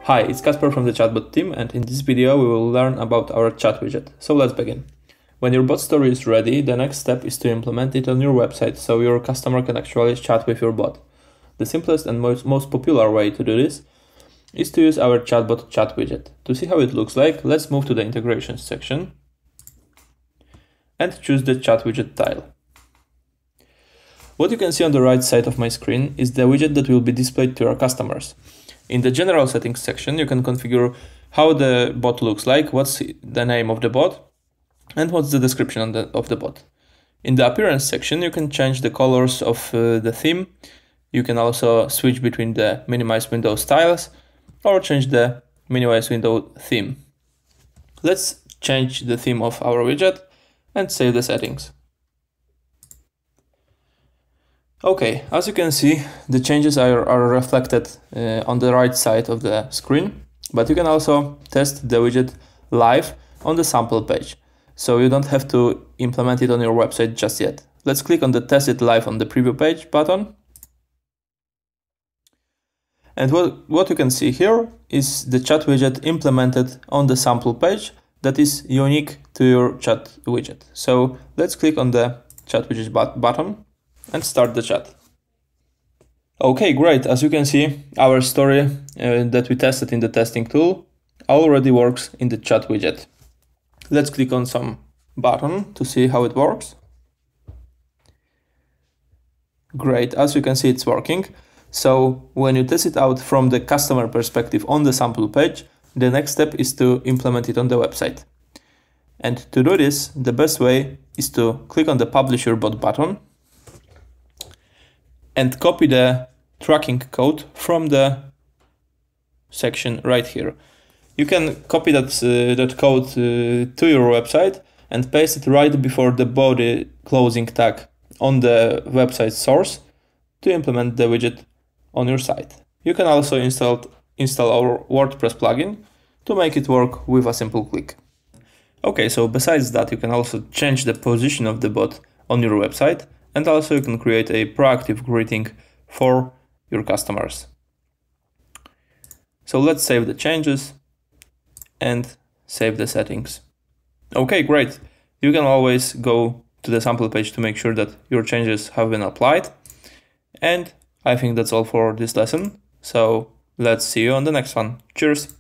Hi, it's Kasper from the Chatbot team, and in this video we will learn about our chat widget. So let's begin. When your bot story is ready, the next step is to implement it on your website so your customer can actually chat with your bot. The simplest and most popular way to do this is to use our chatbot chat widget. To see how it looks like, let's move to the integrations section and choose the chat widget tile. What you can see on the right side of my screen is the widget that will be displayed to your customers. In the general settings section, you can configure how the bot looks like, what's the name of the bot, and what's the description of the bot. In the appearance section, you can change the colors of the theme. You can also switch between the minimize window styles or change the minimize window theme. Let's change the theme of our widget and save the settings. Okay, as you can see, the changes are reflected on the right side of the screen, but you can also test the widget live on the sample page. So you don't have to implement it on your website just yet. Let's click on the test it live on the preview page button. And what you can see here is the chat widget implemented on the sample page that is unique to your chat widget. So let's click on the chat widget button and start the chat. Okay, great. As you can see, our story that we tested in the testing tool already works in the chat widget. Let's click on some button to see how it works. Great, as you can see, it's working. So when you test it out from the customer perspective on the sample page, the next step is to implement it on the website. And to do this, the best way is to click on the Publish Your Bot button and copy the tracking code from the section right here. You can copy that code to your website and paste it right before the body closing tag on the website source to implement the widget on your site. You can also install our WordPress plugin to make it work with a simple click. Okay, so besides that, you can also change the position of the bot on your website, and also you can create a proactive greeting for your customers. So let's save the changes and save the settings. Okay, great. You can always go to the sample page to make sure that your changes have been applied. And I think that's all for this lesson. So let's see you on the next one. Cheers.